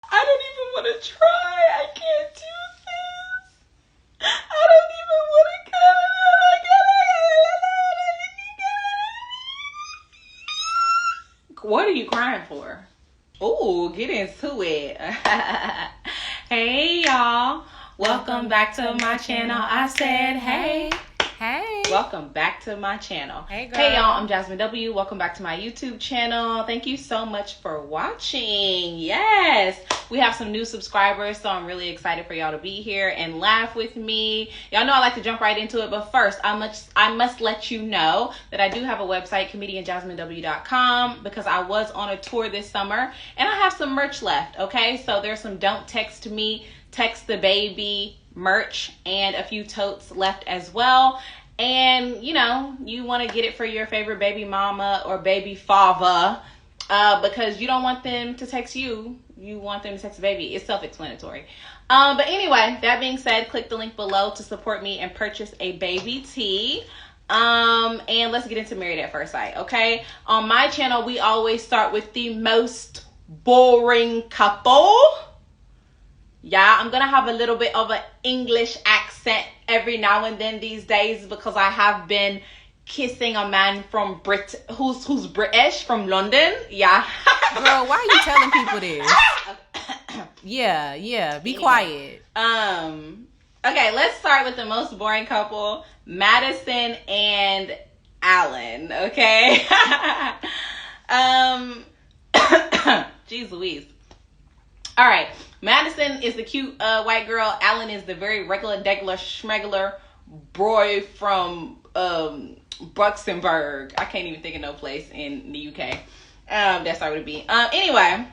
I don't even want to try. I can't do this. I don't even want to come. What are you crying for? Ooh, get into it. Hey, y'all. Welcome back to my channel. I said, hey. Hey. Welcome back to my channel. Hey, girl. Hey, y'all. I'm Jazmyn W. Welcome back to my YouTube channel. Thank you so much for watching. Yes. We have some new subscribers, so I'm really excited for y'all to be here and laugh with me. Y'all know I like to jump right into it, but first, I must let you know that I do have a website, comedianjazmynw.com, because I was on a tour this summer, and I have some merch left, okay? So there's some Don't Text Me, Text the Baby merch and a few totes left as well. And you know, you want to get it for your favorite baby mama or baby father, because you don't want them to text you, you want them to text the baby. It's self-explanatory. But anyway, that being said, click the link below to support me and purchase a baby tee. And let's get into Married at First Sight, okay? On my channel, we always start with the most boring couple. Yeah, I'm going to have a little bit of an English accent every now and then these days because I have been kissing a man from who's British, from London. Yeah. Girl, why are you telling people this? Yeah, be quiet. Okay, let's start with the most boring couple, Madison and Allan, okay? Jeez Louise. All right. Madison is the cute white girl. Allan is the very regular, degular, schmegular boy from Luxembourg. I can't even think of no place in the UK. That started with a B. Anyway,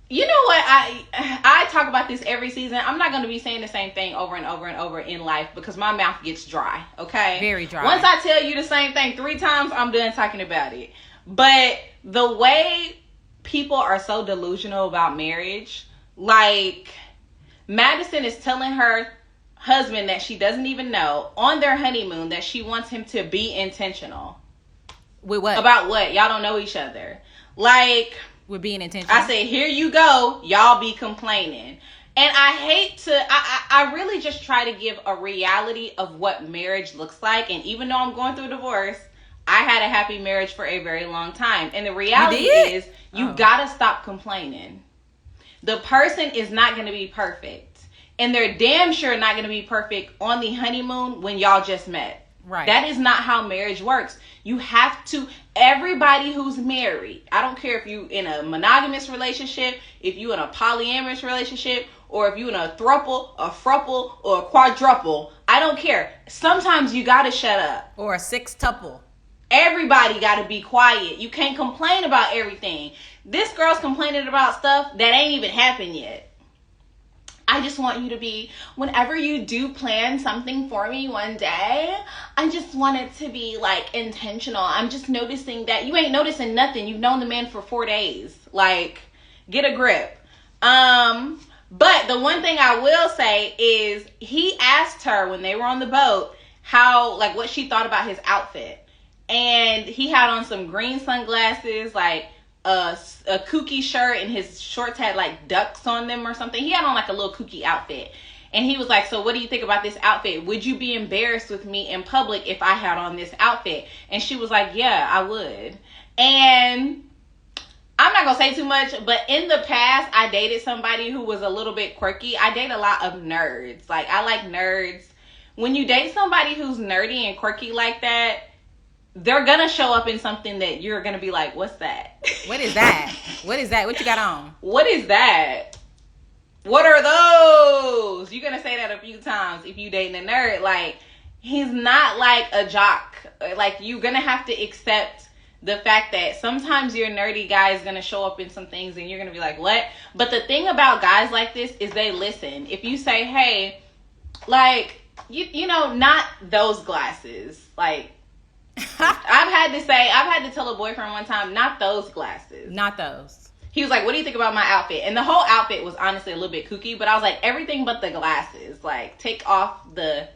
you know what? I talk about this every season. I'm not going to be saying the same thing over and over and over in life because my mouth gets dry, okay? Very dry. Once I tell you the same thing 3 times, I'm done talking about it. But the way people are so delusional about marriage, like Madison is telling her husband that she doesn't even know on their honeymoon that she wants him to be intentional. With what? About what? Y'all don't know each other. Like, with being intentional. I say, here you go. Y'all be complaining. And I hate to, I really just try to give a reality of what marriage looks like. And even though I'm going through a divorce, I had a happy marriage for a very long time. And the reality is you gotta stop complaining. The person is not going to be perfect. And they're damn sure not going to be perfect on the honeymoon when y'all just met. Right. That is not how marriage works. You have to, everybody who's married, I don't care if you in a monogamous relationship, if you in a polyamorous relationship, or if you in a throuple, a frupple, or a quadruple, I don't care. Sometimes you got to shut up. Or a sextuple. Everybody got to be quiet. You can't complain about everything. This girl's complaining about stuff that ain't even happened yet. I just want you to be, whenever you do plan something for me one day, I just want it to be like intentional. I'm just noticing that you ain't noticing nothing. You've known the man for 4 days. Like, get a grip. But the one thing I will say is he asked her when they were on the boat how, like, what she thought about his outfit. And he had on some green sunglasses, like a kooky shirt, and his shorts had like ducks on them or something. He had on like a little kooky outfit. And he was like, so what do you think about this outfit? Would you be embarrassed with me in public if I had on this outfit? And she was like, yeah, I would. And I'm not going to say too much, but in the past, I dated somebody who was a little bit quirky. I date a lot of nerds. Like, I like nerds. When you date somebody who's nerdy and quirky like that, they're going to show up in something that you're going to be like, what's that? What is that? What is that? What you got on? What is that? What are those? You're going to say that a few times if you dating a nerd. Like, he's not like a jock. Like, you're going to have to accept the fact that sometimes your nerdy guy is going to show up in some things and you're going to be like, what? But the thing about guys like this is they listen. If you say, hey, like, you know, not those glasses. Like, I've had to tell a boyfriend one time, not those glasses. Not those. He was like, what do you think about my outfit? And the whole outfit was honestly a little bit kooky, but I was like, everything but the glasses. Like, take off the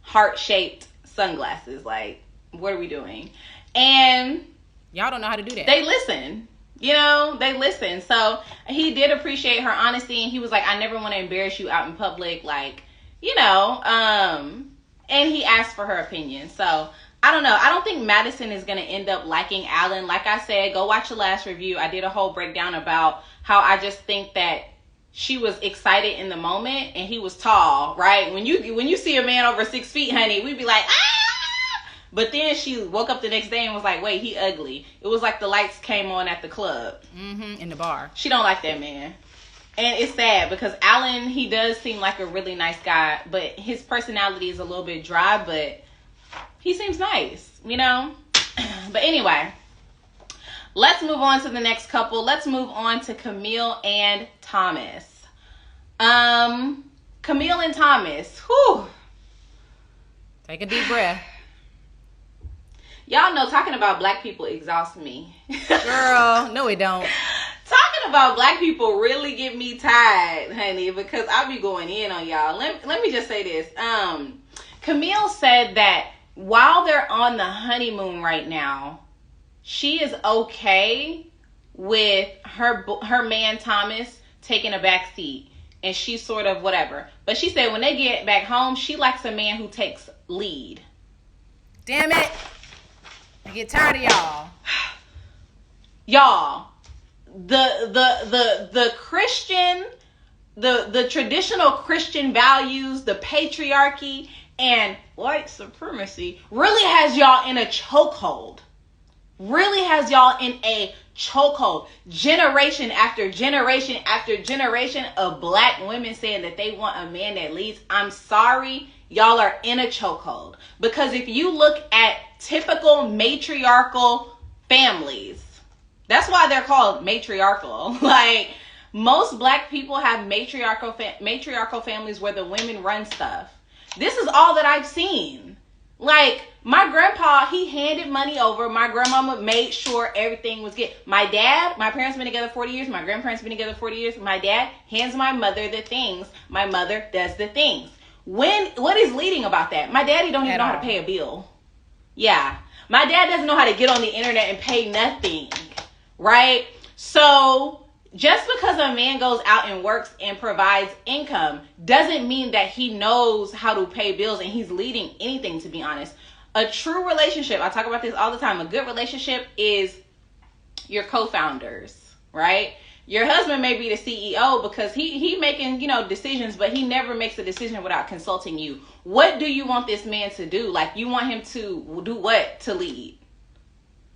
heart-shaped sunglasses. Like, what are we doing? And y'all don't know how to do that. They listen. You know, they listen. So he did appreciate her honesty, and he was like, I never want to embarrass you out in public, like, you know, and he asked for her opinion. So I don't know. I don't think Madison is going to end up liking Allan. Like I said, go watch the last review. I did a whole breakdown about how I just think that she was excited in the moment, and he was tall, right? When you see a man over 6 feet, honey, we'd be like, ah! But then she woke up the next day and was like, wait, he ugly. It was like the lights came on at the club. In the bar. She don't like that man. And it's sad because Allan, he does seem like a really nice guy, but his personality is a little bit dry, but he seems nice, you know? But anyway, let's move on to the next couple. Let's move on to Camille and Thomas. Camille and Thomas. Whew. Take a deep breath. Y'all know talking about black people exhausts me. Girl, no it don't. Talking about black people really get me tired, honey, because I be going in on y'all. Let me just say this. Camille said that while they're on the honeymoon right now, she is okay with her man Thomas taking a back seat, and she's sort of whatever. But she said when they get back home, she likes a man who takes lead. Damn it. I get tired of y'all. Y'all, the Christian, the traditional Christian values, the patriarchy, and white supremacy really has y'all in a chokehold. Really has y'all in a chokehold. Generation after generation after generation of black women saying that they want a man that leads. I'm sorry, y'all are in a chokehold. Because if you look at typical matriarchal families, that's why they're called matriarchal. Like, most black people have matriarchal families where the women run stuff. This is all that I've seen. Like, my grandpa, he handed money over. My grandmama made sure everything was good. My dad, my parents been together 40 years. My grandparents been together 40 years. My dad hands my mother the things. My mother does the things. What is leading about that? My daddy don't even know how to pay a bill. Yeah. My dad doesn't know how to get on the internet and pay nothing. Right? So just because a man goes out and works and provides income doesn't mean that he knows how to pay bills and he's leading anything, to be honest. A true relationship, I talk about this all the time, a good relationship is your co-founders, right? Your husband may be the CEO because he making, decisions, but he never makes a decision without consulting you. What do you want this man to do? Like, you want him to do what? To lead.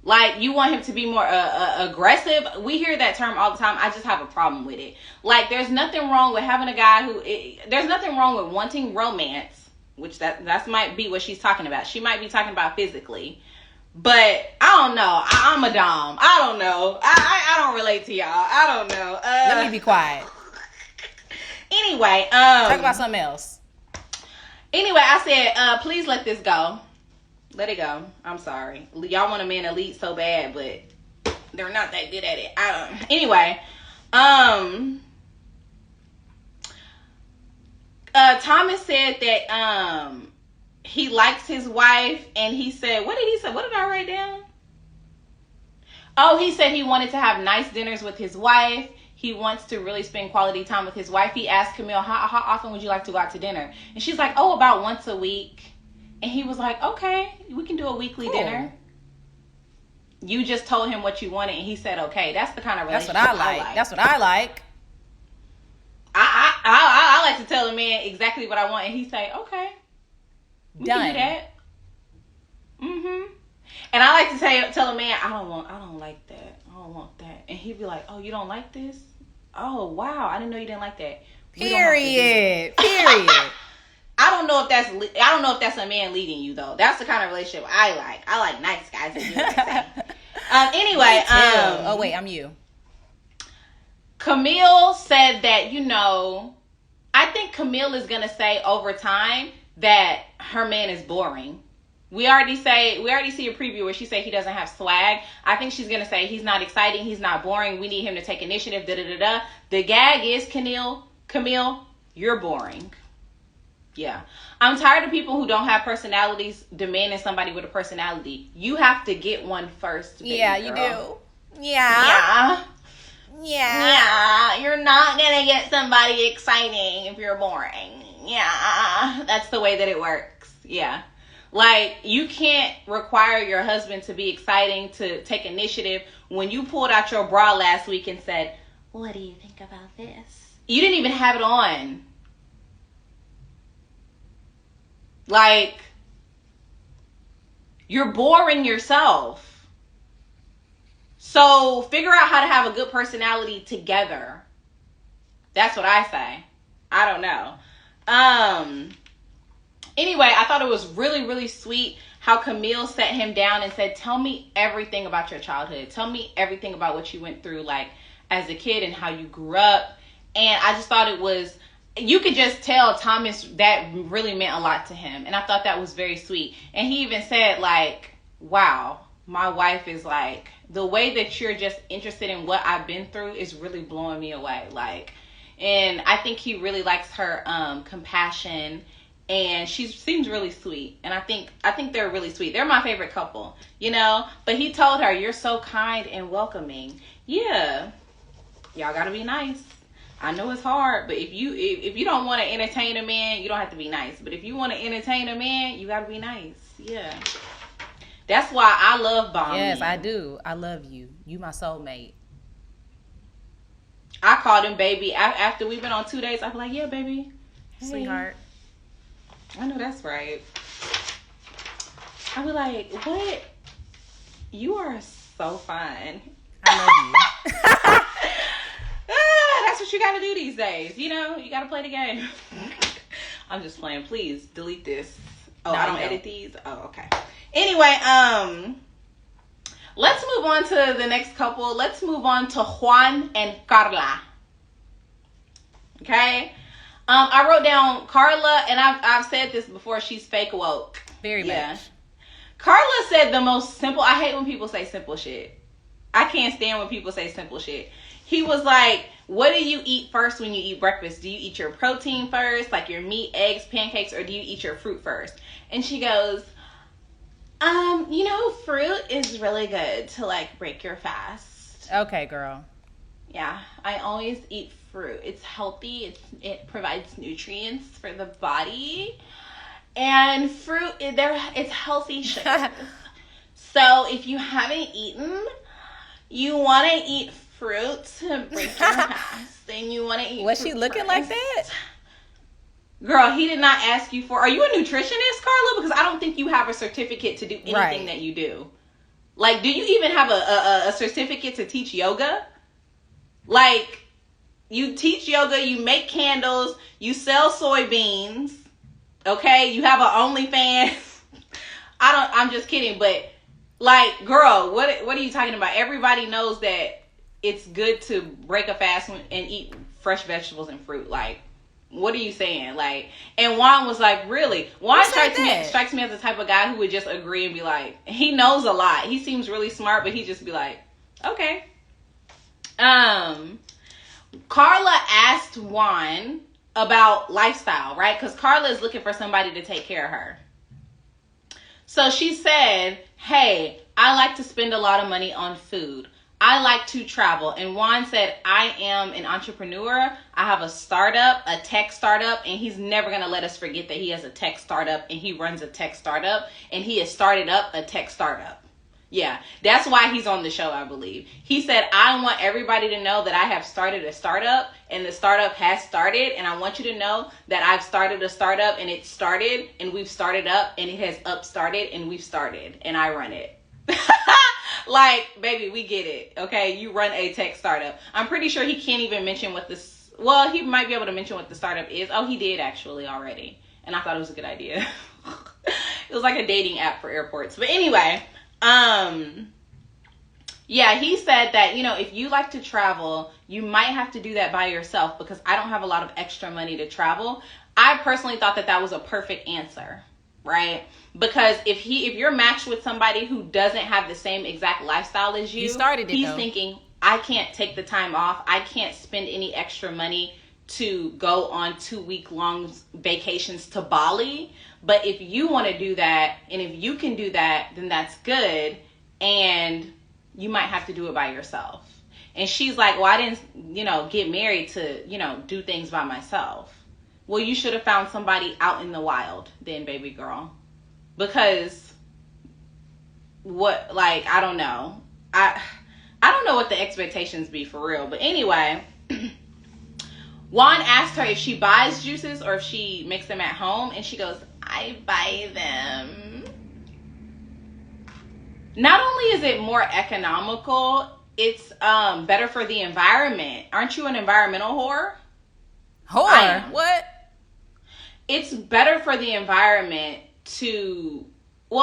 Like, you want him to be more aggressive. We hear that term all the time. I just have a problem with it. Like, there's nothing wrong with having a guy there's nothing wrong with wanting romance, which that might be what she's talking about. She might be talking about physically. But I don't know. I'm a dom. I don't know. I don't relate to y'all. I don't know. Let me be quiet. Anyway. Talk about something else. Anyway, I said, please let this go. Let it go. I'm sorry. Y'all want a man to lead so bad, but they're not that good at it. Anyway, Thomas said that he likes his wife, and he said, what did he say? What did I write down? Oh, he said he wanted to have nice dinners with his wife. He wants to really spend quality time with his wife. He asked Camille, how often would you like to go out to dinner? And she's like, oh, about once a week. And he was like, okay, we can do a weekly dinner. You just told him what you wanted, and he said, okay. That's the kind of relationship I like. That's what I like. I like to tell a man exactly what I want, and he say, okay, we can do that. And I like to tell a man, I don't like that. I don't want that. And he'd be like, oh, you don't like this? Oh, wow, I didn't know you didn't like that. Period. I don't know if that's a man leading you, though. That's the kind of relationship I like. I like nice guys that do what they say. Anyway, oh wait, I'm you. Camille said that, I think Camille is gonna say over time that her man is boring. We already see a preview where she said he doesn't have swag. I think she's gonna say he's not exciting, he's not boring. We need him to take initiative. The gag is Camille, you're boring. Yeah. I'm tired of people who don't have personalities demanding somebody with a personality. You have to get one first, baby girl. You do. Yeah. You're not gonna get somebody exciting if you're boring. Yeah, that's the way that it works. Yeah. Like, you can't require your husband to be exciting, to take initiative. When you pulled out your bra last week and said, what do you think about this? You didn't even have it on. Like, you're boring yourself. So figure out how to have a good personality together. That's what I say. I don't know. Anyway, I thought it was really, really sweet how Camille sat him down and said, tell me everything about your childhood. Tell me everything about what you went through, like, as a kid and how you grew up. And I just thought it was, you could just tell Thomas that really meant a lot to him. And I thought that was very sweet. And he even said, like, wow, my wife is like, the way that you're just interested in what I've been through is really blowing me away. Like, and I think he really likes her compassion, and she seems really sweet. And I think they're really sweet. They're my favorite couple, you know. But he told her, you're so kind and welcoming. Yeah, y'all gotta be nice. I know it's hard, but if you don't want to entertain a man, you don't have to be nice. But if you want to entertain a man, you gotta be nice. Yeah. That's why I love Bonnie. Yes, I do. I love you. You my soulmate. I called him baby. After we've been on 2 days, I be like, yeah, baby. Hey. Sweetheart. I know that's right. I be like, what? You are so fine. I love you. That's what you got to do these days. You know, you got to play the game. I'm just playing. Please delete this. Oh, no, I don't edit these? Oh, okay. Anyway, let's move on to the next couple. Let's move on to Juan and Carla. Okay? I wrote down Carla, and I've said this before, she's fake woke. Very much. Carla said the most simple, I hate when people say simple shit. I can't stand when people say simple shit. He was like, what do you eat first when you eat breakfast? Do you eat your protein first, like your meat, eggs, pancakes, or do you eat your fruit first? And she goes, you know, fruit is really good to, like, break your fast. Okay, girl. Yeah, I always eat fruit. It's healthy. It provides nutrients for the body. And fruit, it's healthy sugar. So if you haven't eaten, you want to eat fruit to break your fast. And you want to eat Was she looking first. like that? Girl, he did not ask you for... Are you a nutritionist, Carla? Because I don't think you have a certificate to do anything that you do. Like, do you even have a certificate to teach yoga? Like, you teach yoga, you make candles, you sell soybeans, okay? You have an OnlyFans. I'm just kidding, but, like, girl, what are you talking about? Everybody knows that it's good to break a fast and eat fresh vegetables and fruit. Like, what are you saying? Like, and Juan was like, really? Juan strikes me as the type of guy who would just agree and be like, he knows a lot. He seems really smart, but he just be like, okay. Carla asked Juan about lifestyle, right? Because Carla is looking for somebody to take care of her. So she said, hey, I like to spend a lot of money on food. I like to travel. And Juan said, I am an entrepreneur. I have a startup, a tech startup, and he's never going to let us forget that he has a tech startup and he runs a tech startup and he has started up a tech startup. Yeah, that's why he's on the show, I believe. He said, I want everybody to know that I have started a startup and the startup has started. And I want you to know that I've started a startup and it started and we've started up and it has upstarted and we've started and I run it. Like, baby, we get it. Okay, you run a tech startup. I'm pretty sure he can't even mention what this... Well, he might be able to mention what the startup is. Oh, he did actually already. And I thought it was a good idea. It was like a dating app for airports. But anyway... yeah, he said that, you know, if you like to travel, you might have to do that by yourself because I don't have a lot of extra money to travel. I personally thought that was a perfect answer, right? Because if you're matched with somebody who doesn't have the same exact lifestyle as you, he's thinking, I can't take the time off. I can't spend any extra money to go on 2-week-long vacations to Bali. But if you want to do that, and if you can do that, then that's good. And you might have to do it by yourself. And she's like, well, I didn't, get married to, do things by myself. Well, you should have found somebody out in the wild then, baby girl. Because I don't know. I don't know what the expectations be for real. But anyway, Juan asked her if she buys juices or if she makes them at home. And she goes, I buy them. Not only is it more economical, it's better for the environment. Aren't you an environmental whore? Whore? What? It's better for the environment to,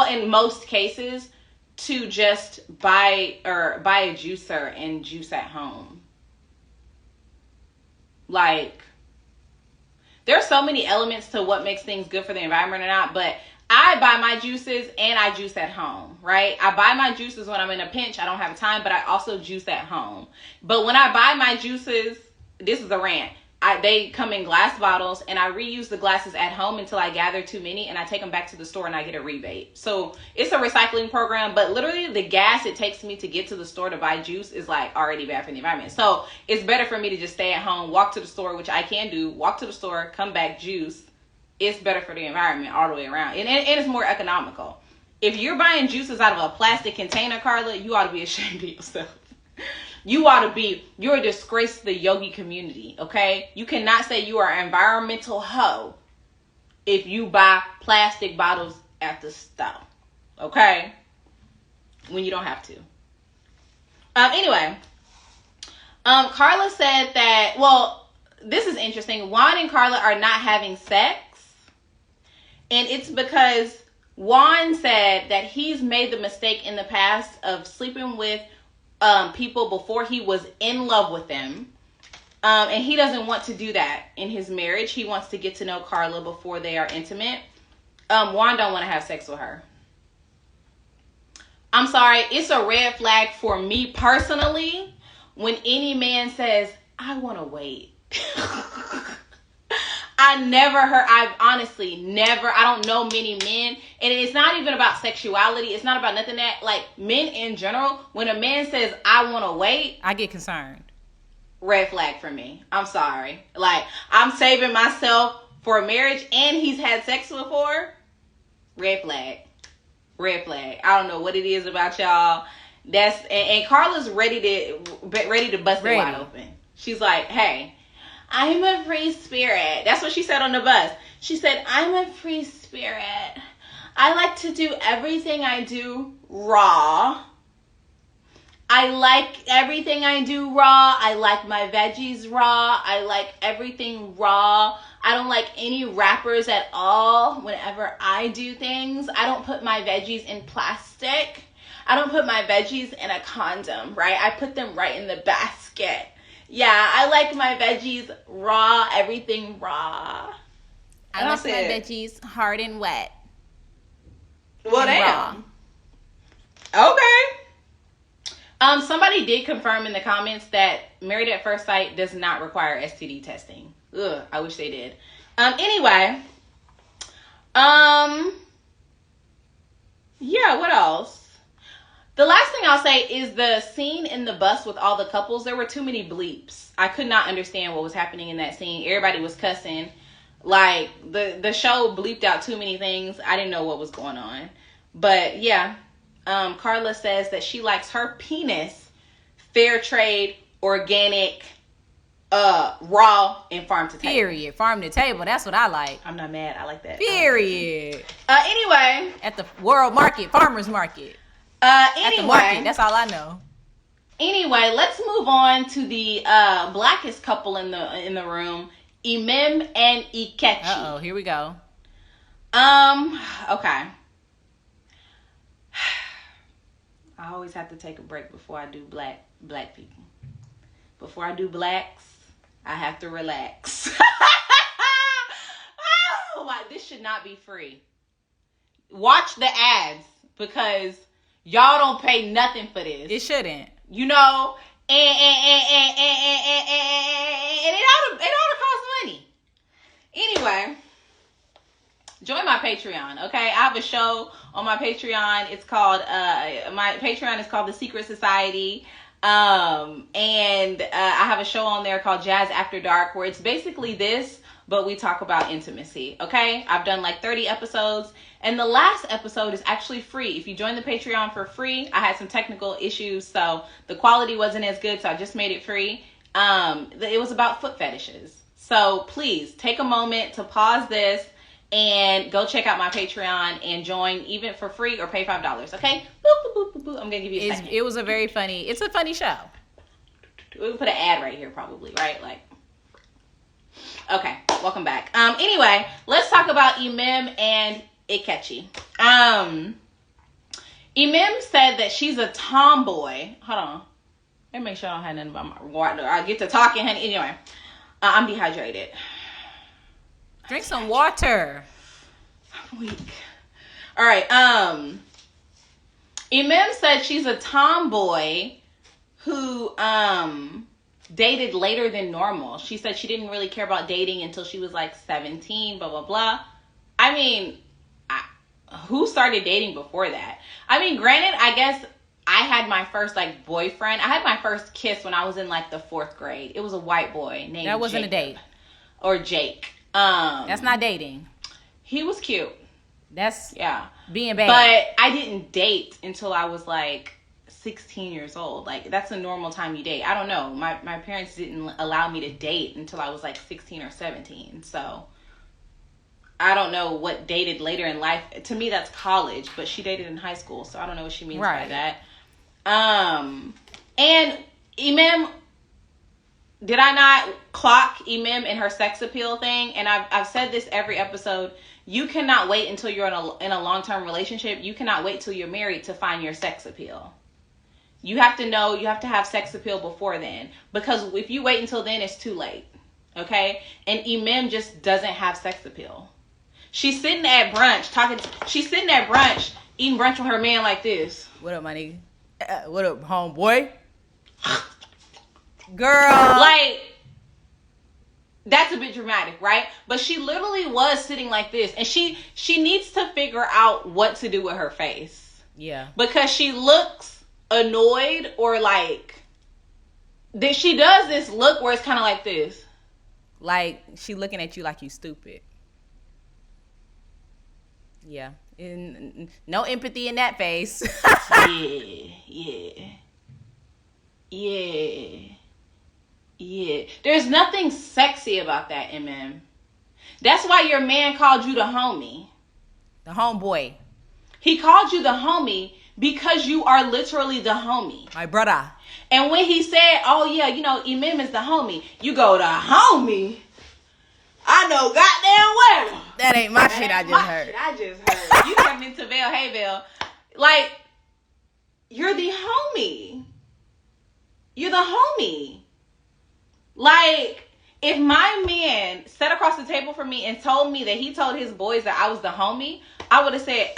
in most cases, to just buy a juicer and juice at home. Like, there's so many elements to what makes things good for the environment or not, but I buy my juices and I juice at home, right? I buy my juices when I'm in a pinch. I don't have time, but I also juice at home. But when I buy my juices, this is a rant. They come in glass bottles, and I reuse the glasses at home until I gather too many, and I take them back to the store and I get a rebate. So it's a recycling program, but literally the gas it takes me to get to the store to buy juice is like already bad for the environment. So it's better for me to just stay at home, walk to the store, which I can do, walk to the store, come back, juice. It's better for the environment all the way around. And it's more economical. If you're buying juices out of a plastic container, Carla, you ought to be ashamed of yourself. You're a disgrace to the yogi community, okay? You cannot say you are an environmental hoe if you buy plastic bottles at the store, okay? When you don't have to. Anyway, Carla said that, this is interesting. Juan and Carla are not having sex. And it's because Juan said that he's made the mistake in the past of sleeping with people before he was in love with them. And he doesn't want to do that in his marriage. He wants to get to know Carla before they are intimate. Juan don't want to have sex with her. I'm sorry. It's a red flag for me personally when any man says, I want to wait. I've honestly never, I don't know many men, and it's not even about sexuality, it's not about nothing that, like, men in general, when a man says, I want to wait, I get concerned. Red flag for me. I'm sorry. Like, I'm saving myself for a marriage, and he's had sex before, red flag. Red flag. I don't know what it is about y'all. And Carla's ready to bust it wide open. She's like, hey, I'm a free spirit. That's what she said on the bus. She said, I'm a free spirit. I like to do everything I do raw. I like everything I do raw. I like my veggies raw. I like everything raw. I don't like any wrappers at all whenever I do things. I don't put my veggies in plastic. I don't put my veggies in a condom, right? I put them right in the basket. Yeah, I like my veggies raw, everything raw. I like my veggies hard and wet. Well, damn. Raw. Okay. Somebody did confirm in the comments that Married at First Sight does not require STD testing. Ugh, I wish they did. Anyway. Yeah, what else? The last thing I'll say is the scene in the bus with all the couples. There were too many bleeps. I could not understand what was happening in that scene. Everybody was cussing. Like, the show bleeped out too many things. I didn't know what was going on. But, yeah. Carla says that she likes her penis fair trade, organic, raw, and farm to table. Period. Farm to table. That's what I like. I'm not mad. I like that. Period. Anyway. At the world market, farmer's market. Anyway, at the market, that's all I know. Anyway, let's move on to the blackest couple in the room, Emim and Echi. Uh-oh, here we go. Okay. I always have to take a break before I do black people. Before I do blacks, I have to relax. Oh my, this should not be free. Watch the ads because y'all don't pay nothing for this. It shouldn't. You know, and it ought to cost money. Anyway, join my Patreon, okay? I have a show on my Patreon. It's called, my Patreon is called The Secret Society. And I have a show on there called Jazz After Dark, where it's basically this, but we talk about intimacy, okay? I've done like 30 episodes, and the last episode is actually free. If you join the Patreon for free, I had some technical issues, so the quality wasn't as good, so I just made it free. It was about foot fetishes. So please take a moment to pause this and go check out my Patreon and join, even for free, or pay $5, okay? Boop, boop, boop, boop, boop. I'm gonna give you a second. It was a very funny, it's a funny show. We'll put an ad right here probably, right? Like, okay, welcome back. Anyway, let's talk about Emim and Echi. Emim said that she's a tomboy. Hold on. Let me make sure I don't have nothing about my water. I get to talking, honey. Anyway, I'm dehydrated. Drink some water. I'm weak. All right. Emim said she's a tomboy who dated later than normal. She said she didn't really care about dating until she was like 17, blah, blah, blah. I mean, who started dating before that? I mean, granted, I guess I had my first like boyfriend. I had my first kiss when I was in like the 4th grade. It was a white boy named That wasn't Jacob, a date. Or Jake. That's not dating. He was cute. That's being bad. But I didn't date until I was like 16 years old. Like, that's a normal time you date. I don't know. My parents didn't allow me to date until I was like 16 or 17. So I don't know what dated later in life. To me, that's college, but she dated in high school, so I don't know what she means by that. And Emim, did I not clock Emim in her sex appeal thing? And I've said this every episode. You cannot wait until you're in a long-term relationship. You cannot wait till you're married to find your sex appeal. You have to know, you have to have sex appeal before then. Because if you wait until then, it's too late. Okay? And Emim just doesn't have sex appeal. She's sitting at brunch, eating brunch with her man like this. What up, my nigga? What up, homeboy? Girl. Like, that's a bit dramatic, right? But she literally was sitting like this. And she needs to figure out what to do with her face. Yeah. Because she looks annoyed, or like, she does this look where it's kind of like this. Like, she looking at you like you stupid. Yeah. No empathy in that face. Yeah. There's nothing sexy about that, Emim. That's why your man called you the homie. The homeboy. He called you the homie because you are literally the homie. My brother. And when he said, oh yeah, you know, Emim is the homie, you go, the homie? I know goddamn well. That ain't my shit I just heard. You come into Vale, hey Vale. Like, you're the homie. You're the homie. Like, if my man sat across the table from me and told me that he told his boys that I was the homie, I would have said,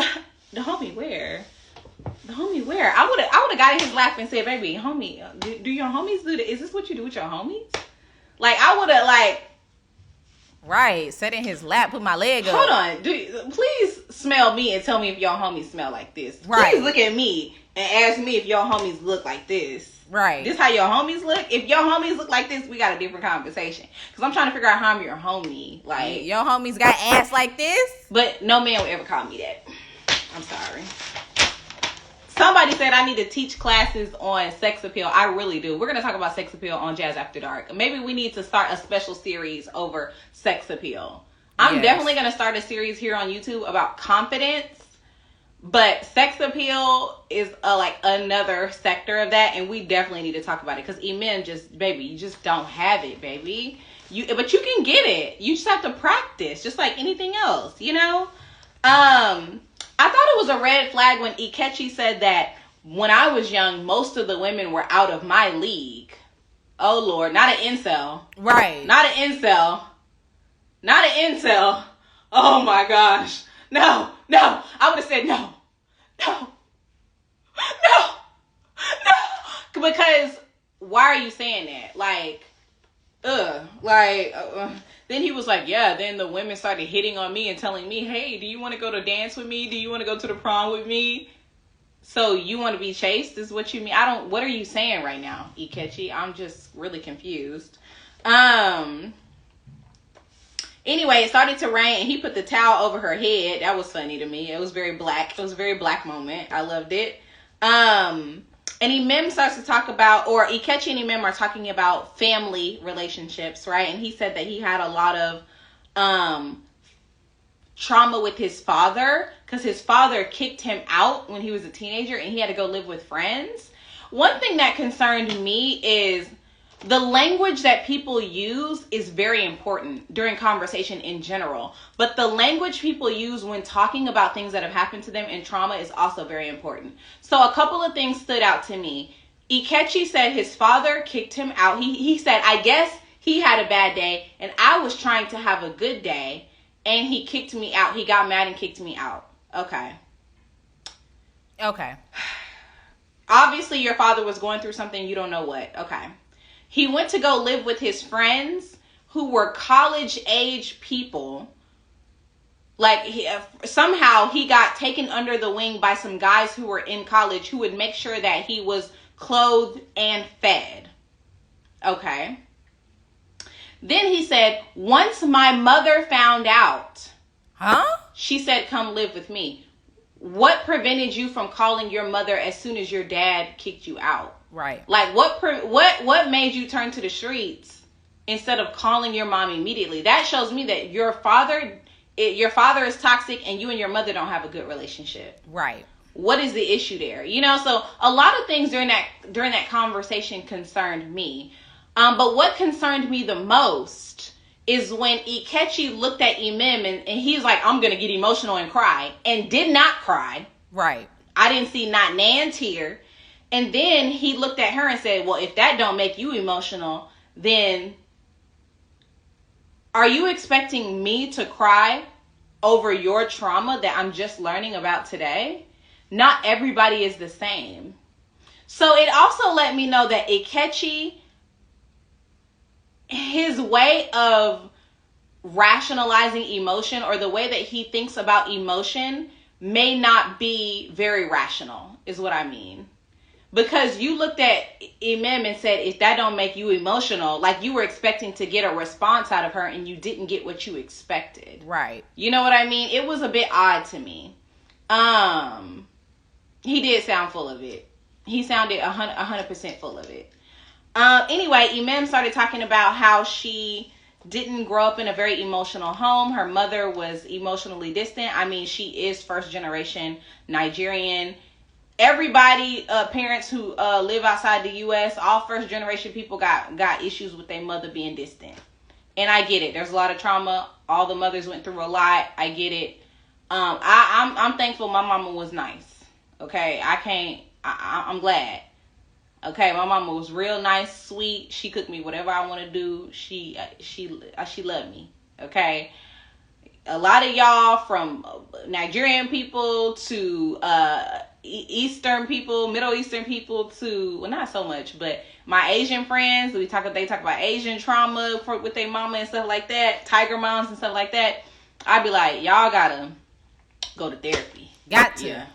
the homie where? The homie where? I would have got in his lap and said, baby, homie, do your homies do that? Is this what you do with your homies? Like, I would have, like, right, sat in his lap, put my leg up. Hold on, please smell me and tell me if your homies smell like this. Right. Please look at me and ask me if your homies look like this. Right. This how your homies look? If your homies look like this, we got a different conversation. Because I'm trying to figure out how I'm your homie. Like, your homies got ass like this? But no man will ever call me that. I'm sorry. Somebody said I need to teach classes on sex appeal. I really do. We're going to talk about sex appeal on Jazz After Dark. Maybe we need to start a special series over sex appeal. I'm definitely going to start a series here on YouTube about confidence. But sex appeal is like another sector of that. And we definitely need to talk about it. Because Emim just, baby, you just don't have it, baby. But you can get it. You just have to practice. Just like anything else, you know? I thought it was a red flag when Echi said that when I was young, most of the women were out of my league. Oh, Lord. Not an incel. Right. Not an incel. Not an incel. Oh, my gosh. No. I would have said no. Because why are you saying that? Like, Then he was like, yeah, then the women started hitting on me and telling me, hey, do you want to go to dance with me? Do you want to go to the prom with me? So you want to be chased is what you mean? What are you saying right now, Echi? I'm just really confused. Anyway, it started to rain and he put the towel over her head. That was funny to me. It was very black. It was a very black moment. I loved it. And Emim starts to talk about, or Echi and Emim are talking about family relationships, right? And he said that he had a lot of trauma with his father because his father kicked him out when he was a teenager and he had to go live with friends. One thing that concerned me is the language that people use is very important during conversation in general. But the language people use when talking about things that have happened to them in trauma is also very important. So a couple of things stood out to me. Echi said his father kicked him out. He said, I guess he had a bad day and I was trying to have a good day and he kicked me out. He got mad and kicked me out. Okay. Obviously your father was going through something, you don't know what. Okay. He went to go live with his friends who were college age people. Somehow he got taken under the wing by some guys who were in college who would make sure that he was clothed and fed. Okay. Then he said, once my mother found out, she said, come live with me. What prevented you from calling your mother as soon as your dad kicked you out? Right. Like what made you turn to the streets instead of calling your mom immediately? That shows me that your father is toxic and you and your mother don't have a good relationship. Right. What is the issue there? So a lot of things during that conversation concerned me. But what concerned me the most is when Echi looked at Emim and he's like, I'm going to get emotional and cry, and did not cry. Right. I didn't see not nan tear. And then he looked at her and said, well, if that don't make you emotional, then are you expecting me to cry over your trauma that I'm just learning about today? Not everybody is the same. So it also let me know that Echi, his way of rationalizing emotion or the way that he thinks about emotion may not be very rational, is what I mean. Because you looked at Emim and said, if that don't make you emotional, like you were expecting to get a response out of her and you didn't get what you expected. Right. You know what I mean? It was a bit odd to me. He did sound full of it. He sounded 100% full of it. Anyway, Emim started talking about how she didn't grow up in a very emotional home. Her mother was emotionally distant. I mean, she is first generation Nigerian. Everybody, parents who live outside the U.S., all first generation people got issues with their mother being distant. And I get it. There's a lot of trauma. All the mothers went through a lot. I get it. I'm thankful my mama was nice. Okay, I'm glad. Okay, my mama was real nice, sweet. She cooked me whatever I want to do. She loved me. Okay. A lot of y'all, from Nigerian people to Eastern people, Middle Eastern people to, well, not so much, but my Asian friends, they talk about Asian trauma with their mama and stuff like that, tiger moms and stuff like that. I'd be like, y'all gotta go to therapy. Got to. Yeah,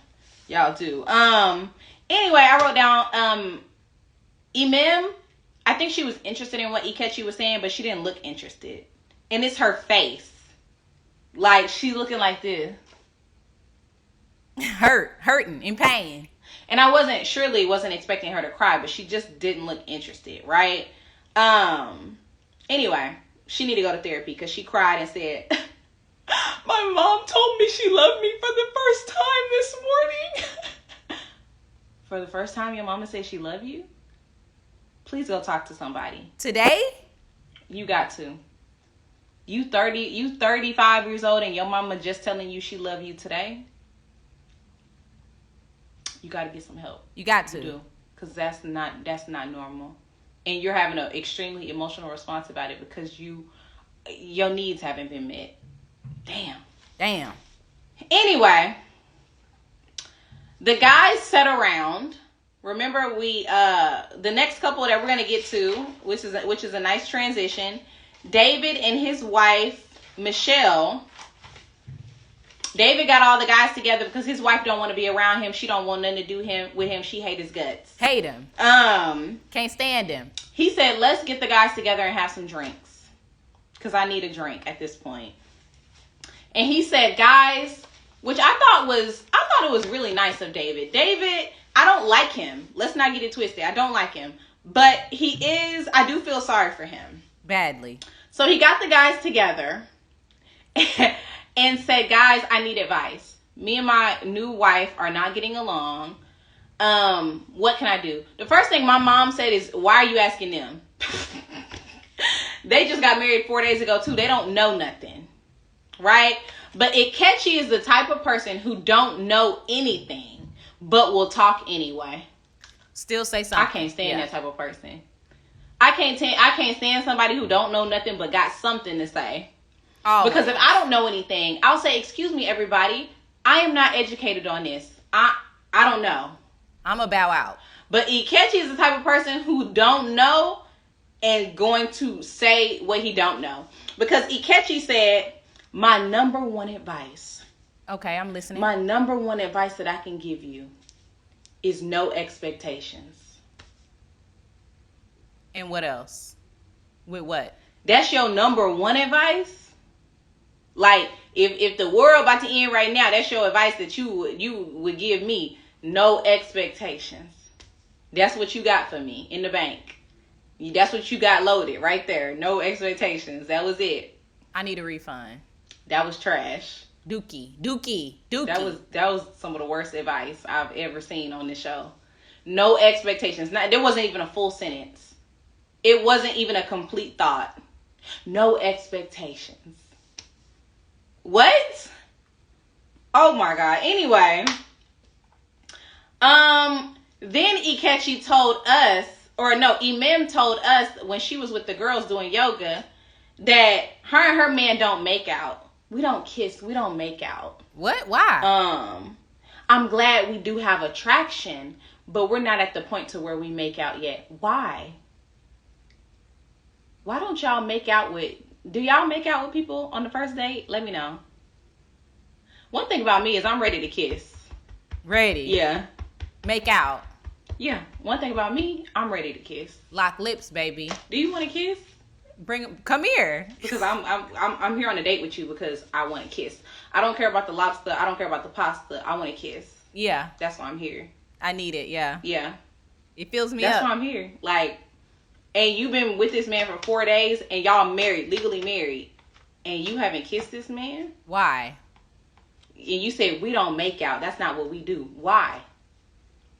y'all do. Anyway, I wrote down Emim. I think she was interested in what Echi was saying, but she didn't look interested. And it's her face. Like, she looking like this. Hurting, in pain. And I wasn't expecting her to cry, but she just didn't look interested, right? Anyway, she need to go to therapy because she cried and said, my mom told me she loved me for the first time this morning. For the first time, your mama said she loved you? Please go talk to somebody. Today? You got to. You 35 years old and your mama just telling you she love you today? You got to get some help. You got to. You do. Because that's not normal. And you're having an extremely emotional response about it because your needs haven't been met. Damn. Anyway, the guys sat around remember we the next couple that we're gonna get to, which is a nice transition. David and his wife Michelle. David got all the guys together because his wife don't want to be around him. She don't want nothing to do with him. She hate his guts. Hate him. Can't stand him. He said, let's get the guys together and have some drinks. Because I need a drink at this point. And he said, guys, which I thought it was really nice of David. David, I don't like him. Let's not get it twisted. I don't like him. But I do feel sorry for him. Badly. So he got the guys together. And said, guys, I need advice. Me and my new wife are not getting along. What can I do? The first thing my mom said is, why are you asking them? They just got married 4 days ago, too. They don't know nothing. Right? But Echi is the type of person who don't know anything, but will talk anyway. Still say something. I can't stand that type of person. I can't stand somebody who don't know nothing, but got something to say. Oh. Because if I don't know anything, I'll say, excuse me, everybody. I am not educated on this. I don't know. I'm going to bow out. But Echi is the type of person who don't know and going to say what he don't know. Because Echi said, my number one advice. Okay, I'm listening. My number one advice that I can give you is no expectations. And what else? With what? That's your number one advice? Like, if the world about to end right now, that's your advice that you would give me. No expectations. That's what you got for me in the bank. That's what you got loaded right there. No expectations. That was it. I need a refund. That was trash. Dookie. That was some of the worst advice I've ever seen on this show. No expectations. There wasn't even a full sentence. It wasn't even a complete thought. No expectations. What? Oh my God. Anyway, then Echi told us, Imim told us when she was with the girls doing yoga that her and her man don't make out. We don't kiss. We don't make out. What? Why? I'm glad we do have attraction, but we're not at the point to where we make out yet. Why? Why don't y'all make out with... Do y'all make out with people on the first date? Let me know. One thing about me is I'm ready to kiss. Ready? Yeah. Make out. Yeah. One thing about me, I'm ready to kiss. Lock lips, baby. Do you want to kiss? Come here. Because I'm here on a date with you because I want to kiss. I don't care about the lobster. I don't care about the pasta. I want to kiss. Yeah. That's why I'm here. I need it. Yeah. Yeah. It fills me That's up. why I'm here. Like, and you've been with this man for 4 days and y'all married, legally married, and you haven't kissed this man? Why? And you said we don't make out. That's not what we do. Why?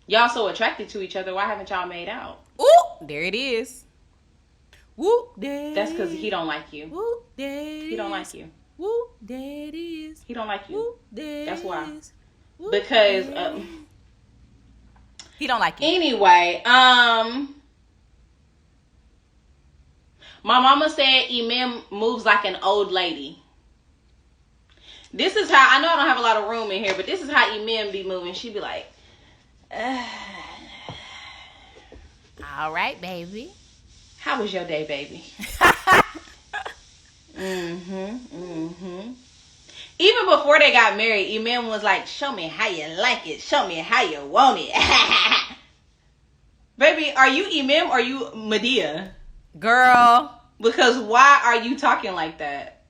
Y'all so attracted to each other. Why haven't y'all made out? Ooh, there it is. Whoop, there. That's because he don't like you. Whoop, there. He don't like you. Whoop, there it is. He don't like you. Whoop, there. That's why. Whoop, because he don't like you. Anyway, my mama said Imim moves like an old lady. This is how, I know I don't have a lot of room in here, but this is how Imim be moving. She be like, all right, baby. How was your day, baby? Even before they got married, Imim was like, show me how you like it. Show me how you want it. Baby, are you Imim or are you Medea? Girl. Because why are you talking like that?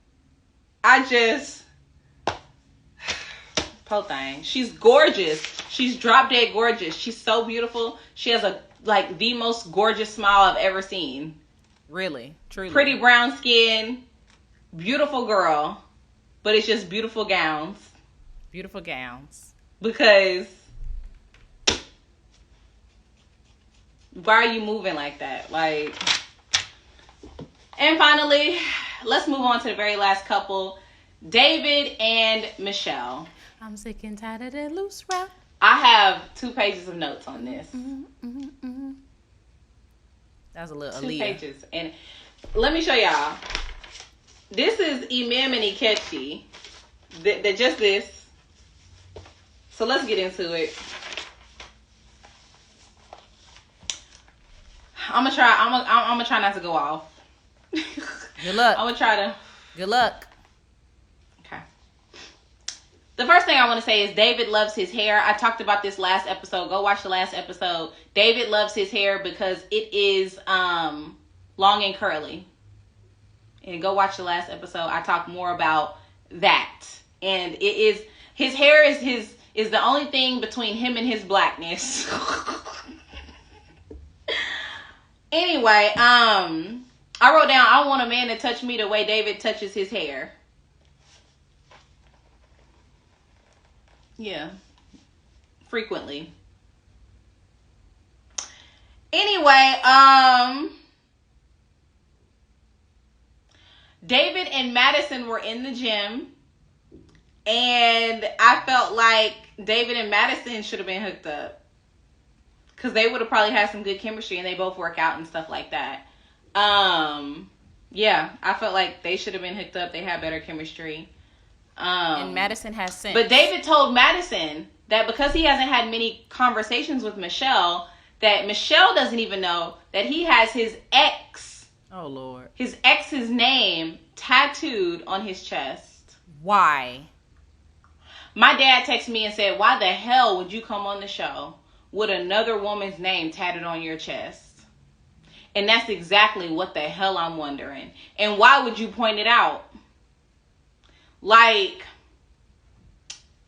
Poor thing. She's gorgeous. She's drop dead gorgeous. She's so beautiful. She has the most gorgeous smile I've ever seen. Really? Truly. Pretty brown skin. Beautiful girl. But it's just beautiful gowns. Beautiful gowns. Because why are you moving like that? And finally, let's move on to the very last couple. David and Michelle. I'm sick and tired of that loose route. I have 2 pages of notes on this. That was a little 2 Aaliyah. pages. And let me show y'all. This is Imim and Echi. They're just this. So let's get into it. I'm gonna try. I'm gonna try not to go off. Good luck. I'm gonna try to. Good luck. Okay. The first thing I want to say is David loves his hair. I talked about this last episode. Go watch the last episode. David loves his hair because it is long and curly. And go watch the last episode. I talk more about that. And it is his hair is the only thing between him and his blackness. Anyway, I wrote down, I want a man to touch me the way David touches his hair. Yeah. Frequently. Anyway, David and Madison were in the gym. And I felt like David and Madison should have been hooked up. Because they would have probably had some good chemistry and they both work out and stuff like that. Yeah, I felt like they should have been hooked up. They had better chemistry. And Madison has sense. But David told Madison that because he hasn't had many conversations with Michelle, that Michelle doesn't even know that he has his ex. Oh, Lord. His ex's name tattooed on his chest. Why? My dad texted me and said, why the hell would you come on the show with another woman's name tatted on your chest? And that's exactly what the hell I'm wondering. And why would you point it out? Like,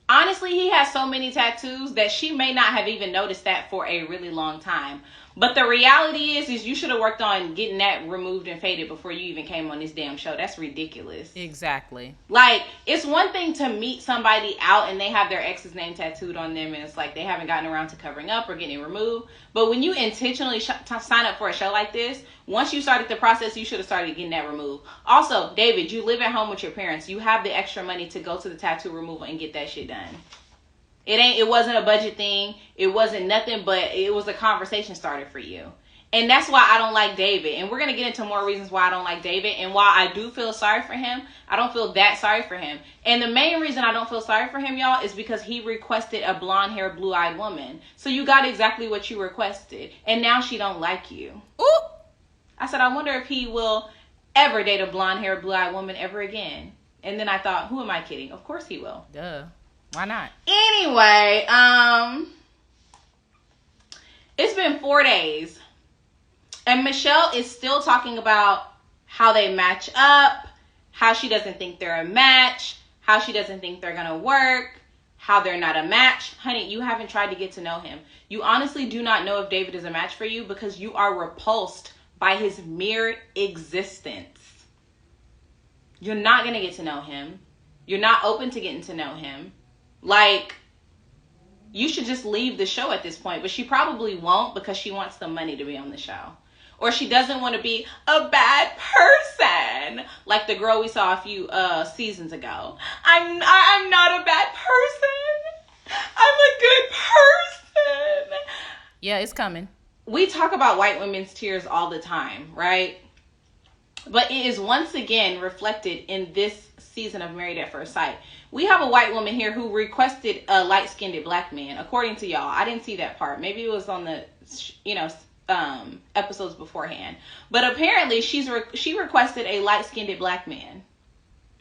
honestly, he has so many tattoos that she may not have even noticed that for a really long time. But the reality is you should have worked on getting that removed and faded before you even came on this damn show. That's ridiculous. Exactly. Like, it's one thing to meet somebody out and they have their ex's name tattooed on them and it's like they haven't gotten around to covering up or getting it removed. But when you intentionally sign up for a show like this, once you started the process, you should have started getting that removed. Also, David, you live at home with your parents. You have the extra money to go to the tattoo removal and get that shit done. It wasn't a budget thing. It wasn't nothing, but it was a conversation starter for you. And that's why I don't like David. And we're going to get into more reasons why I don't like David. And while I do feel sorry for him, I don't feel that sorry for him. And the main reason I don't feel sorry for him, y'all, is because he requested a blonde-haired, blue-eyed woman. So you got exactly what you requested. And now she don't like you. Ooh. I said, I wonder if he will ever date a blonde-haired, blue-eyed woman ever again. And then I thought, who am I kidding? Of course he will. Duh. Why not? Anyway, it's been 4 days. And Michelle is still talking about how they match up, how she doesn't think they're a match, how she doesn't think they're going to work, how they're not a match. Honey, you haven't tried to get to know him. You honestly do not know if David is a match for you because you are repulsed by his mere existence. You're not going to get to know him. You're not open to getting to know him. Like, you should just leave the show at this point. But she probably won't because she wants the money to be on the show. Or she doesn't want to be a bad person. Like the girl we saw a few seasons ago. I'm not a bad person. I'm a good person. Yeah, it's coming. We talk about white women's tears all the time, right? But it is once again reflected in this season of Married at First Sight. We have a white woman here who requested a light-skinned black man, according to y'all. I didn't see that part. Maybe it was on the, episodes beforehand. But apparently she requested a light-skinned black man,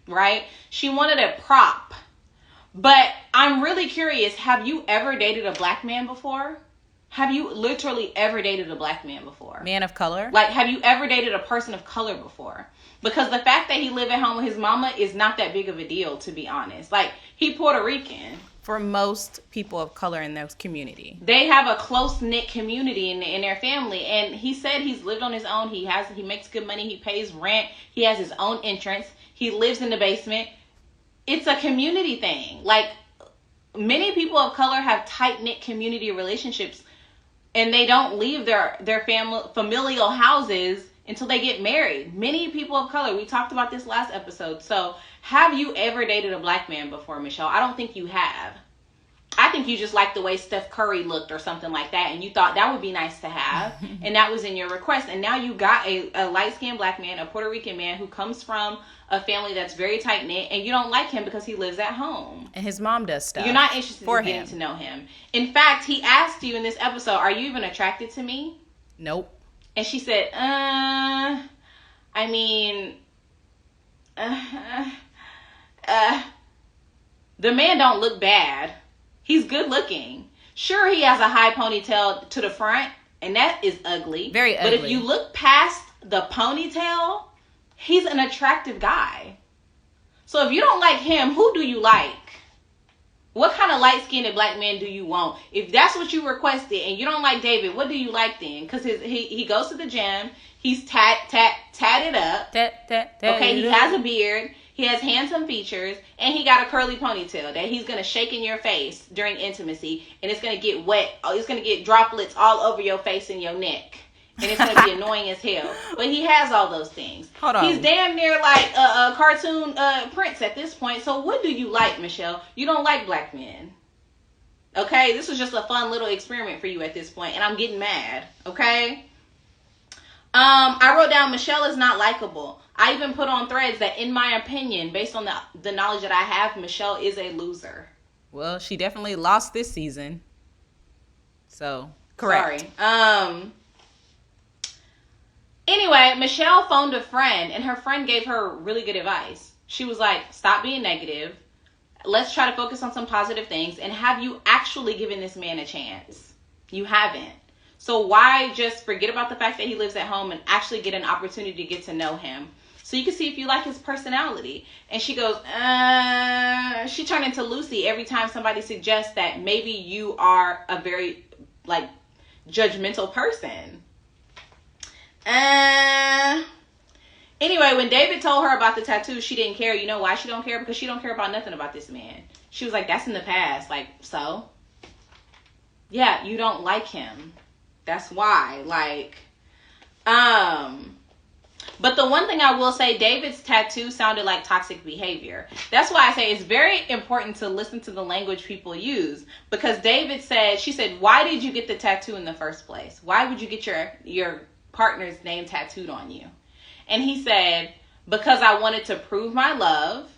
right? She wanted a prop. But I'm really curious, have you ever dated a black man before? Have you literally ever dated a black man before? Man of color? Like, have you ever dated a person of color before? Because the fact that he lived at home with his mama is not that big of a deal, to be honest. Like, he Puerto Rican. For most people of color in their community. They have a close-knit community in their family. And he said he's lived on his own. He makes good money. He pays rent. He has his own entrance. He lives in the basement. It's a community thing. Like, many people of color have tight-knit community relationships. And they don't leave their familial houses until they get married. Many people of color. We talked about this last episode. So, have you ever dated a black man before, Michelle? I don't think you have. I think you just like the way Steph Curry looked or something like that. And you thought that would be nice to have. And that was in your request. And now you got a light-skinned black man, a Puerto Rican man who comes from a family that's very tight-knit. And you don't like him because he lives at home. And his mom does stuff. You're not interested in getting to know him. In fact, he asked you in this episode, are you even attracted to me? Nope. And she said, I mean, the man don't look bad. He's good looking. Sure, he has a high ponytail to the front, and that is ugly. Very ugly. But if you look past the ponytail, he's an attractive guy. So if you don't like him, who do you like? What kind of light-skinned black man do you want? If that's what you requested and you don't like David, what do you like then? Because he goes to the gym. He's tatted up. Okay, he has a beard. He has handsome features. And he got a curly ponytail that he's going to shake in your face during intimacy. And it's going to get wet. It's going to get droplets all over your face and your neck. And it's going to be annoying as hell. But he has all those things. Hold on. He's damn near like a cartoon prince at this point. So what do you like, Michelle? You don't like black men. Okay? This was just a fun little experiment for you at this point. And I'm getting mad. Okay? I wrote down Michelle is not likable. I even put on threads that, in my opinion, based on the knowledge that I have, Michelle is a loser. Well, she definitely lost this season. So, correct. Sorry. Anyway, Michelle phoned a friend, and her friend gave her really good advice. She was like, stop being negative. Let's try to focus on some positive things. And have you actually given this man a chance? You haven't. So why just forget about the fact that he lives at home and actually get an opportunity to get to know him? So you can see if you like his personality. And she goes, she turned into Lucy every time somebody suggests that maybe you are a very, like, judgmental person. Anyway, when David told her about the tattoo, she didn't care. You know why she don't care? Because she don't care about nothing about this man. She was like, that's in the past. Like, so? Yeah, you don't like him. That's why. Like, but the one thing I will say, David's tattoo sounded like toxic behavior. That's why I say it's very important to listen to the language people use. Because she said, why did you get the tattoo in the first place? Why would you get your partner's name tattooed on you? And he said, because I wanted to prove my love.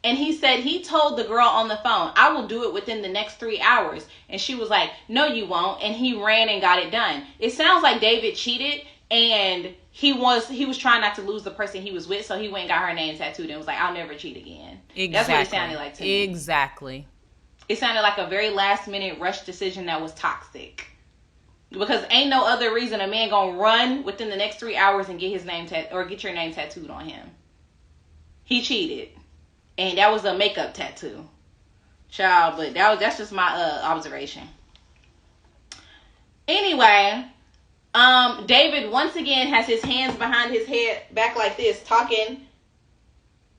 And he said he told the girl on the phone, I will do it within the next 3 hours. And she was like, no, you won't. And he ran and got it done. It sounds like David cheated, and he was trying not to lose the person he was with, so he went and got her name tattooed and was like, I'll never cheat again. Exactly. That's what it sounded like to me. Exactly. It sounded like a very last minute rush decision that was toxic. Because ain't no other reason a man gonna run within the next 3 hours and get his name or get your name tattooed on him. He cheated. And that was a makeup tattoo. Child, but that's just my observation. Anyway, David once again has his hands behind his head back like this, talking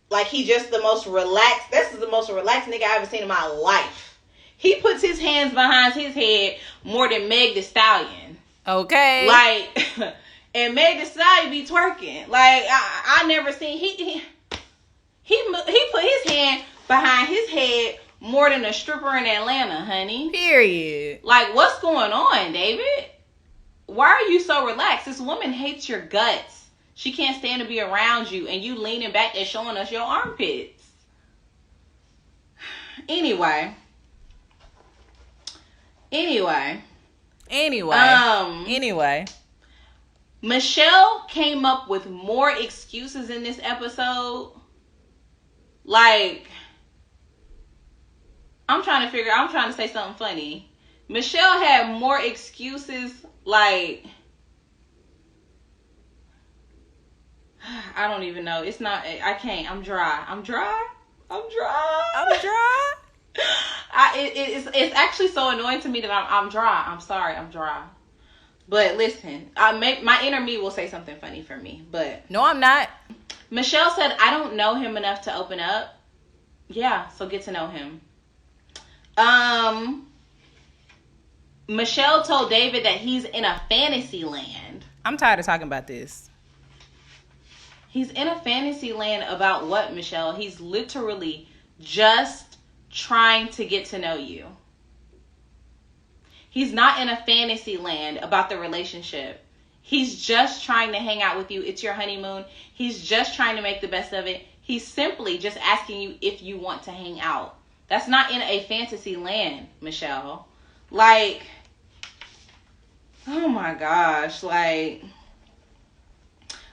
like he just the most relaxed. This is the most relaxed nigga I ever seen in my life. He puts his hands behind his head more than Meg Thee Stallion. Okay. Like, and Meg Thee Stallion be twerking. Like, I never seen, he put his hand behind his head more than a stripper in Atlanta, honey. Period. Like, what's going on, David? Why are you so relaxed? This woman hates your guts. She can't stand to be around you, and you leaning back and showing us your armpits. Anyway. Michelle came up with more excuses in this episode. Like, I'm trying to say something funny. Michelle had more excuses, like, I don't even know. It's not, I can't. I'm dry. It's actually so annoying to me that I'm dry. I'm sorry, I'm dry. But listen, my inner me will say something funny for me. But no, I'm not. Michelle said, I don't know him enough to open up. Yeah, so get to know him. Michelle told David that he's in a fantasy land. I'm tired of talking about this. He's in a fantasy land about what, Michelle? He's literally just trying to get to know you. He's not in a fantasy land about the relationship. He's just trying to hang out with you. It's your honeymoon. He's just trying to make the best of it. He's simply just asking you if you want to hang out. That's not in a fantasy land, Michelle. Like, oh my gosh. Like,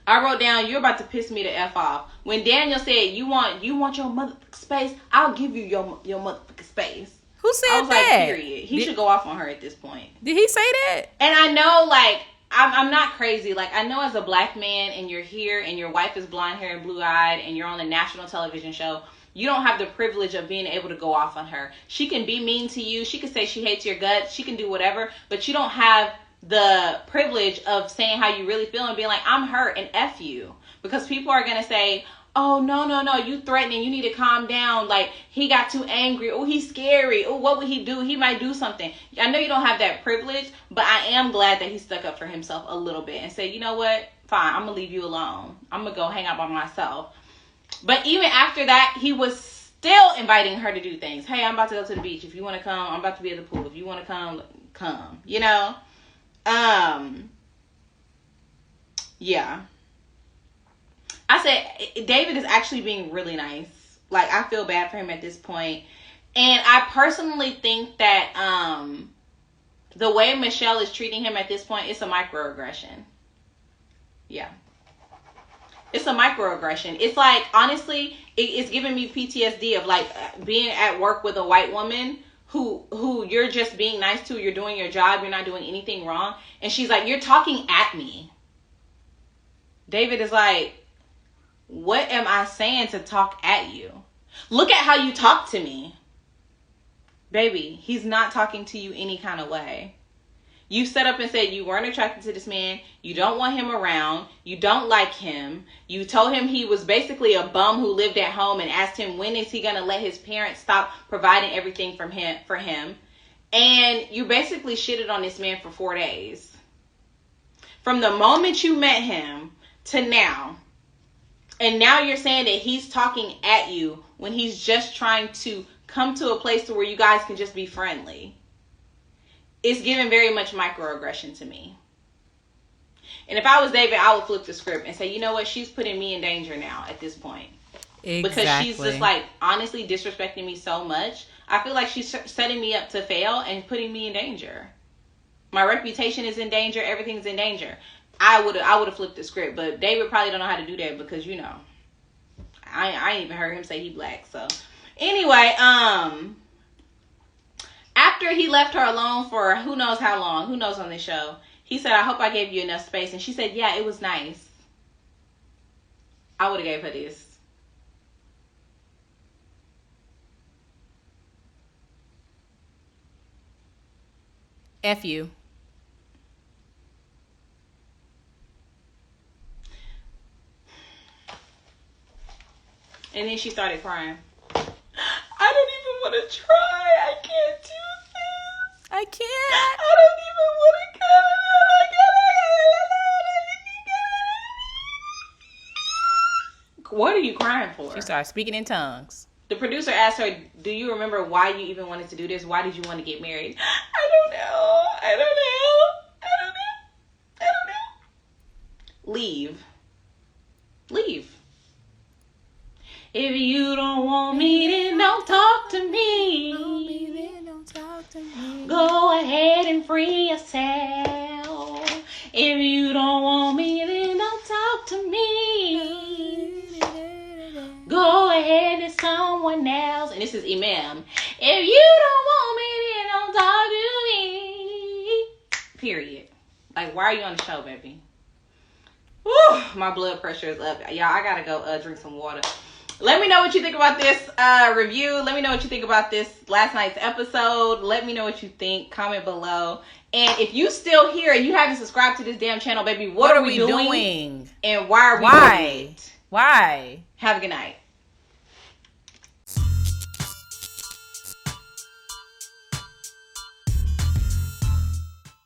I wrote down, you're about to piss me the F off. When Daniel said, you want your motherfucking space, I'll give you your motherfucking space. Who said I was that? like, period. He should go off on her at this point. Did he say that? And I know, like, I'm not crazy. Like, I know as a black man and you're here and your wife is blonde hair and blue eyed and you're on a national television show, you don't have the privilege of being able to go off on her. She can be mean to you. She can say she hates your guts. She can do whatever. But you don't have the privilege of saying how you really feel and being like, I'm hurt and F you. Because people are going to say, oh, no, you threatening. You need to calm down. Like, he got too angry. Oh, he's scary. Oh, what would he do? He might do something. I know you don't have that privilege, but I am glad that he stuck up for himself a little bit and said, you know what? Fine, I'm going to leave you alone. I'm going to go hang out by myself. But even after that, he was still inviting her to do things. Hey, I'm about to go to the beach. If you want to come, I'm about to be at the pool. If you want to come, come. You know? Yeah. I said, David is actually being really nice. Like, I feel bad for him at this point. And I personally think that the way Michelle is treating him at this point, it's a microaggression. Yeah. It's a microaggression. It's like, honestly, it's giving me PTSD of, like, being at work with a white woman who you're just being nice to. You're doing your job. You're not doing anything wrong. And she's like, you're talking at me. David is like, what am I saying to talk at you? Look at how you talk to me. Baby, he's not talking to you any kind of way. You set up and said you weren't attracted to this man. You don't want him around. You don't like him. You told him he was basically a bum who lived at home and asked him when is he going to let his parents stop providing everything for him. And you basically shitted on this man for 4 days. From the moment you met him to now. And now you're saying that he's talking at you when he's just trying to come to a place to where you guys can just be friendly. It's giving very much microaggression to me. And if I was David, I would flip the script and say, you know what? She's putting me in danger now at this point. Exactly. Because she's just like honestly disrespecting me so much. I feel like she's setting me up to fail and putting me in danger. My reputation is in danger. Everything's in danger. I would have flipped the script. But David probably don't know how to do that because, you know, I ain't even heard him say he black. So anyway, after he left her alone for who knows how long, who knows on this show, he said, I hope I gave you enough space. And she said, yeah, it was nice. I would have gave her this. F you. And then she started crying. I don't even want to try. I can't do this. I can't. I don't even want to come. What are you crying for? She started speaking in tongues. The producer asked her, do you remember why you even wanted to do this? Why did you want to get married? I don't know. Leave. If you don't want me, then don't talk to me. Go ahead and free yourself. If you don't want me, then don't talk to me. Go ahead and someone else. And this is Imam. If you don't want me, then don't talk to me. Period. Like, why are you on the show, baby? Woo, my blood pressure is up. Y'all, I gotta go drink some water. Let me know what you think about this review. Let me know what you think about this last night's episode. Let me know what you think. Comment below. And if you still here and you haven't subscribed to this damn channel, baby, what are we doing? And why are we doing it? Why? Have a good night.